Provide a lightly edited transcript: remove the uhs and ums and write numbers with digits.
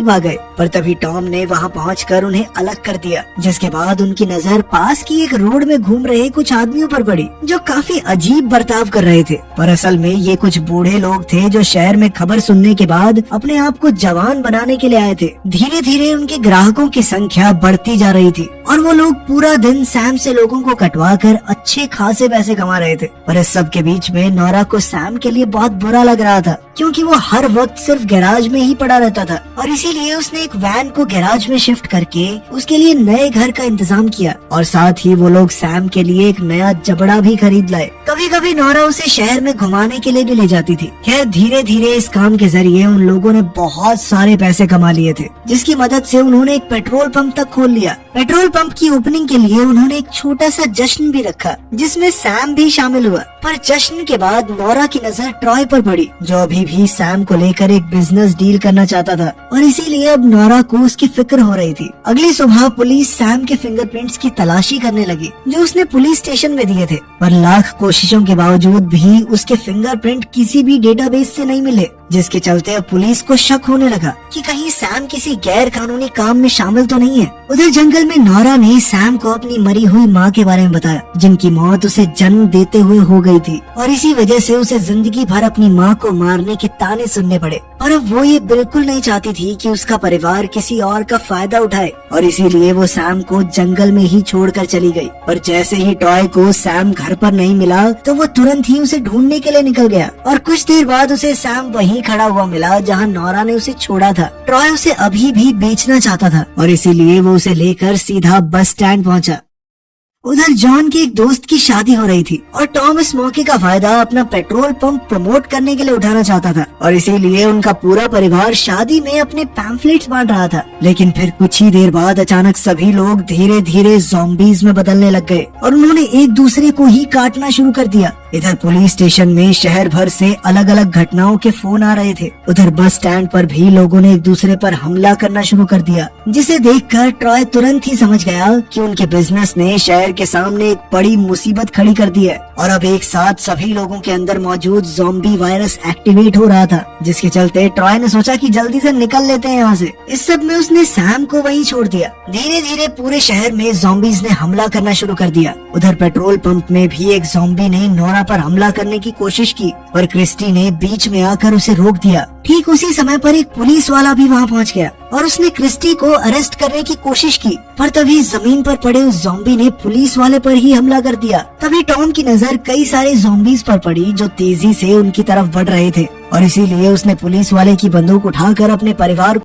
भाग गए, पर तभी टॉम ने वहाँ पहुंचकर उन्हें अलग कर दिया, जिसके बाद उनकी नजर पास की एक रोड में घूम रहे कुछ आदमियों पर पड़ी जो काफी अजीब बर्ताव कर रहे थे। पर असल में ये कुछ बूढ़े लोग थे जो शहर में खबर सुनने के बाद अपने आप को जवान बनाने के लिए आए थे। धीरे धीरे उनके ग्राहकों की संख्या बढ़ती जा रही थी और वो लोग पूरा दिन सैम से लोगों को कटवा कर अच्छे खासे पैसे कमा रहे थे। पर इस सब के बीच में नोरा को सैम के लिए बहुत बुरा लग रहा था, क्योंकि वो हर वक्त सिर्फ गैराज में ही पड़ा रहता था और इसीलिए उसने एक वैन को गैराज में शिफ्ट करके उसके लिए नए घर का इंतजाम किया और साथ ही वो लोग सैम के लिए एक नया जबड़ा भी खरीद लाए। कभी कभी नोरा उसे शहर में घुमाने के लिए भी ले जाती थी। खैर धीरे धीरे इस काम के जरिए उन लोगों ने बहुत सारे पैसे कमा लिए थे, जिसकी मदद से उन्होंने एक पेट्रोल पंप तक खोल लिया। पेट्रोल पंप की ओपनिंग के लिए उन्होंने एक छोटा सा जश्न भी रखा, जिसमें सैम भी शामिल हुआ। पर जश्न के बाद नोरा की नजर ट्रॉय पर पड़ी, जो अभी भी सैम को लेकर एक बिजनेस डील करना चाहता था और इसीलिए अब नोरा को उसकी फिक्र हो रही थी। अगली सुबह पुलिस सैम के फिंगरप्रिंट्स की तलाशी करने लगी, जो उसने पुलिस स्टेशन में दिए थे। पर लाख कोशिशों के बावजूद भी उसके फिंगरप्रिंट किसी भी डेटाबेस से नहीं मिले, जिसके चलते अब पुलिस को शक होने लगा कि कहीं सैम किसी गैर कानूनी काम में शामिल तो नहीं है। उधर जंगल में नोरा ने सैम को अपनी मरी हुई माँ के बारे में बताया, जिनकी मौत उसे जन्म देते हुए हो गई थी और इसी वजह से उसे जिंदगी भर अपनी माँ को मारने के ताने सुनने पड़े। और अब वो ये बिल्कुल नहीं चाहती थी कि उसका परिवार किसी और का फायदा उठाए और इसीलिए वो सैम को जंगल में ही छोड़कर चली गई। पर जैसे ही ट्रॉय को सैम घर पर नहीं मिला तो वो तुरंत ही उसे ढूंढने के लिए निकल गया और कुछ देर बाद उसे सैम वहीं खड़ा हुआ मिला जहाँ नोरा ने उसे छोड़ा था। ट्रॉय उसे अभी भी बेचना चाहता था और इसीलिए वो उसे लेकर सीधा बस स्टैंड पहुँचा। उधर जॉन के एक दोस्त की शादी हो रही थी और टॉम इस मौके का फायदा अपना पेट्रोल पंप प्रमोट करने के लिए उठाना चाहता था और इसीलिए उनका पूरा परिवार शादी में अपने पैम्फलेट्स बांट रहा था। लेकिन फिर कुछ ही देर बाद अचानक सभी लोग धीरे धीरे ज़ॉम्बीज़ में बदलने लग गए और उन्होंने एक दूसरे को ही काटना शुरू कर दिया। इधर पुलिस स्टेशन में शहर भर से अलग अलग घटनाओं के फोन आ रहे थे। उधर बस स्टैंड पर भी लोगों ने एक दूसरे पर हमला करना शुरू कर दिया, जिसे देखकर ट्रॉय तुरंत ही समझ गया कि उनके बिजनेस ने शहर के सामने एक बड़ी मुसीबत खड़ी कर दी है और अब एक साथ सभी लोगों के अंदर मौजूद ज़ॉम्बी वायरस एक्टिवेट हो रहा था, जिसके चलते ट्रॉय ने सोचा कि जल्दी से निकल लेते हैं यहाँ से। इस सब में उसने सैम को वहीं छोड़ दिया। धीरे धीरे पूरे शहर में ज़ॉम्बीज़ ने हमला करना शुरू कर दिया। उधर पेट्रोल पंप में भी एक ज़ॉम्बी ने नोरा पर हमला करने की कोशिश की, पर क्रिस्टी ने बीच में आकर उसे रोक दिया। ठीक उसी समय पर एक पुलिस वाला भी वहाँ पहुँच गया और उसने क्रिस्टी को अरेस्ट करने की कोशिश की, पर तभी जमीन पर पड़े उस ज़ॉम्बी ने पुलिस वाले पर ही हमला कर दिया। तभी टॉम की नजर कई सारे ज़ॉम्बीज़ पर पड़ी जो तेजी से उनकी तरफ बढ़ रहे थे और इसीलिए उसने पुलिस वाले की बंदूक उठाकर अपने परिवार